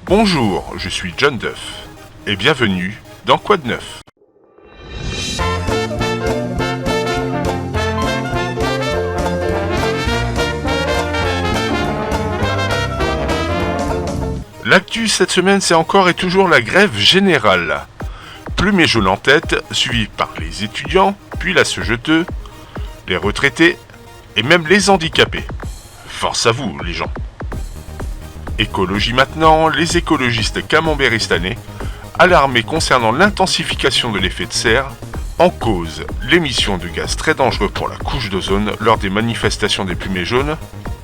Bonjour, je suis John Duff, et bienvenue dans Quoi de neuf? L'actu cette semaine, c'est encore et toujours la grève générale. Plume et jaune en tête, suivi par les étudiants, puis la SEGETE, les retraités et même les handicapés. Force à vous, les gens. Écologie maintenant, les écologistes camemberistanais, alarmés concernant l'intensification de l'effet de serre, en cause l'émission de gaz très dangereux pour la couche d'ozone lors des manifestations des Plumes et jaunes.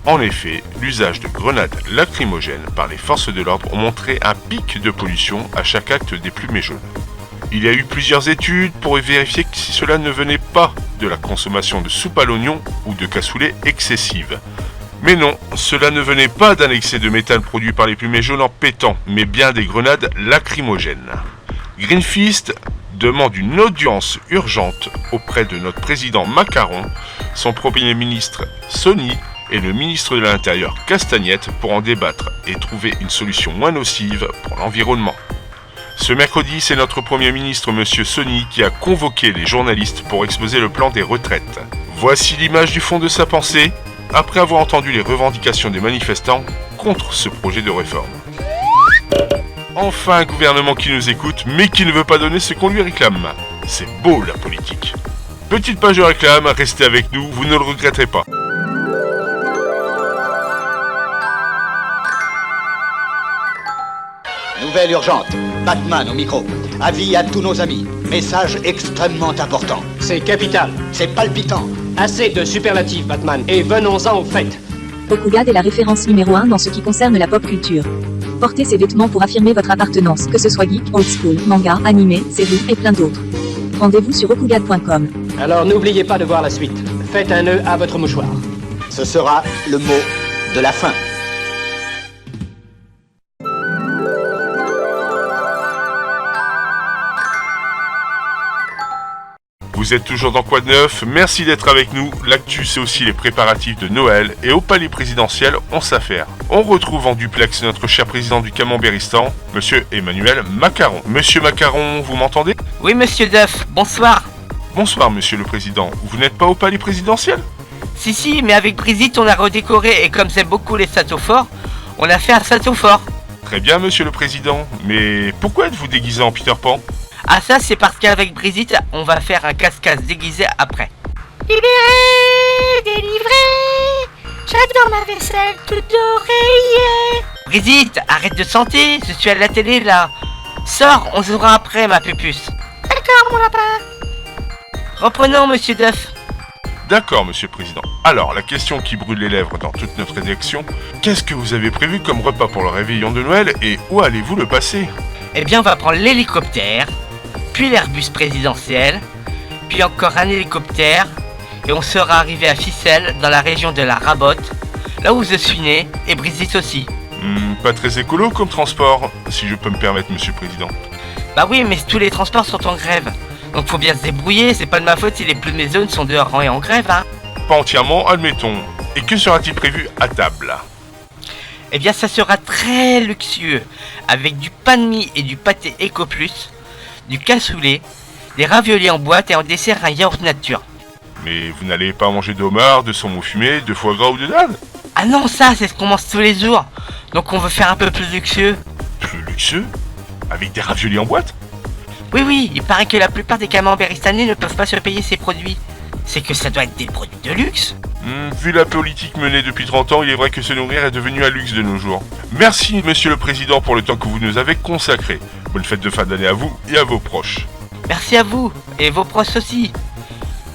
En effet, l'usage de grenades lacrymogènes par les forces de l'ordre ont montré un pic de pollution à chaque acte des Plumes et jaunes. Il y a eu plusieurs études pour vérifier si cela ne venait pas de la consommation de soupe à l'oignon ou de cassoulet excessive. Mais non, cela ne venait pas d'un excès de méthane produit par les Plumes et jaunes en pétant, mais bien des grenades lacrymogènes. Greenpeace demande une audience urgente auprès de notre président Macron, son premier ministre Sonny et le ministre de l'Intérieur Castagnette pour en débattre et trouver une solution moins nocive pour l'environnement. Ce mercredi, c'est notre Premier ministre, M. Sonny, qui a convoqué les journalistes pour exposer le plan des retraites. Voici l'image du fond de sa pensée, après avoir entendu les revendications des manifestants contre ce projet de réforme. Enfin un gouvernement qui nous écoute, mais qui ne veut pas donner ce qu'on lui réclame. C'est beau la politique. Petite page de réclame, restez avec nous, vous ne le regretterez pas. Nouvelle urgente, Batman au micro. Avis à tous nos amis. Message extrêmement important. C'est capital. C'est palpitant. Assez de superlatifs, Batman, et venons-en au fait. Rokugan est la référence numéro 1 dans ce qui concerne la pop culture. Portez ces vêtements pour affirmer votre appartenance, que ce soit geek, old school, manga, animé, série et plein d'autres. Rendez-vous sur rokugan.com. Alors n'oubliez pas de voir la suite. Faites un nœud à votre mouchoir. Ce sera le mot de la fin. Vous êtes toujours dans Quoi de neuf, merci d'être avec nous. L'actu, c'est aussi les préparatifs de Noël et au palais présidentiel, on s'affaire. On retrouve en duplex notre cher président du Camemberistan, Monsieur Emmanuel Macron. Monsieur Macron, vous m'entendez? Oui, monsieur Duff, bonsoir. Bonsoir, monsieur le président. Vous n'êtes pas au palais présidentiel? Si, mais avec Brigitte, on a redécoré et comme c'est beaucoup les châteaux forts, on a fait un château fort. Très bien, monsieur le président. Mais pourquoi êtes-vous déguisé en Peter Pan? Ah ça, c'est parce qu'avec Brigitte, on va faire un casse-casse déguisé après. Libéré, délivré, j'adore ma vaisselle toute dorée. Brigitte, arrête de chanter, je suis à la télé là. Sors, on jouera après, ma pupuce. D'accord, mon lapin. Reprenons, monsieur Duff. D'accord, monsieur le président. Alors, la question qui brûle les lèvres dans toute notre rédaction, qu'est-ce que vous avez prévu comme repas pour le réveillon de Noël et où allez-vous le passer? Eh bien, on va prendre l'hélicoptère, puis l'Airbus présidentiel, puis encore un hélicoptère, et on sera arrivé à Ficelle, dans la région de la Rabotte, là où je suis né, et Brigitte aussi. Pas très écolo comme transport, si je peux me permettre, monsieur le président. Bah oui, mais tous les transports sont en grève. Donc faut bien se débrouiller, c'est pas de ma faute si les Plumes et jaunes sont dehors et en grève, hein. Pas entièrement, admettons. Et que sera-t-il prévu à table? Eh bien ça sera très luxueux, avec du pain de mie et du pâté Eco Plus, du cassoulet, des raviolis en boîte et en dessert un yaourt nature. Mais vous n'allez pas manger de homard, de saumon fumé, de foie gras ou de dinde? Ah non, ça c'est ce qu'on mange tous les jours, donc on veut faire un peu plus luxueux. Plus luxueux? Avec des raviolis en boîte? Oui, il paraît que la plupart des camemberistanais ne peuvent pas se payer ces produits. C'est que ça doit être des produits de luxe. Vu la politique menée depuis 30 ans, il est vrai que se nourrir est devenu un luxe de nos jours. Merci, monsieur le président, pour le temps que vous nous avez consacré. Bonne fête de fin d'année à vous et à vos proches. Merci à vous, et vos proches aussi.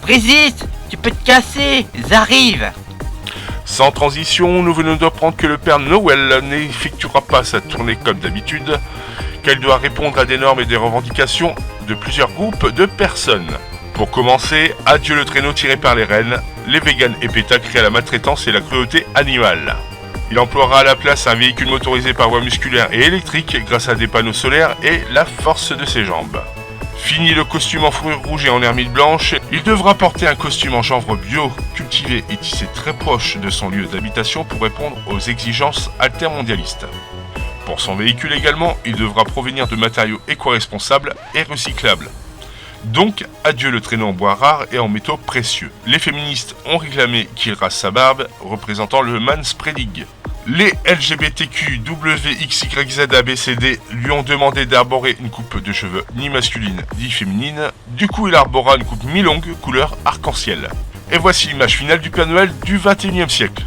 Brigitte, tu peux te casser, j'arrive. Sans transition, nous venons d'apprendre que le Père Noël n'effectuera pas sa tournée comme d'habitude, qu'elle doit répondre à des normes et des revendications de plusieurs groupes de personnes. Pour commencer, adieu le traîneau tiré par les rennes, les véganes et pétas créent la maltraitance et la cruauté animale. Il emploiera à la place un véhicule motorisé par voie musculaire et électrique grâce à des panneaux solaires et la force de ses jambes. Fini le costume en fourrure rouge et en hermine blanche, il devra porter un costume en chanvre bio, cultivé et tissé très proche de son lieu d'habitation pour répondre aux exigences altermondialistes. Pour son véhicule également, il devra provenir de matériaux éco-responsables et recyclables. Donc, adieu le traîneau en bois rare et en métaux précieux. Les féministes ont réclamé qu'il rase sa barbe, représentant le manspreading. Les LGBTQWXYZABCD lui ont demandé d'arborer une coupe de cheveux ni masculine ni féminine. Du coup, il arbora une coupe mi-longue couleur arc-en-ciel. Et voici l'image finale du Père Noël du 21e siècle.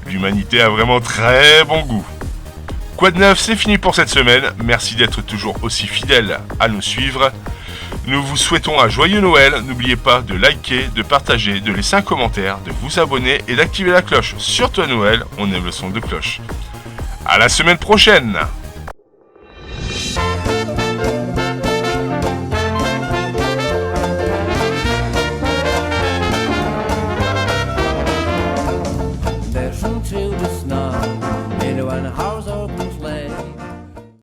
L'humanité a vraiment très bon goût. Quoi de neuf, c'est fini pour cette semaine. Merci d'être toujours aussi fidèles à nous suivre. Nous vous souhaitons un joyeux Noël. N'oubliez pas de liker, de partager, de laisser un commentaire, de vous abonner et d'activer la cloche. Surtout à Noël, on aime le son de cloche. À la semaine prochaine!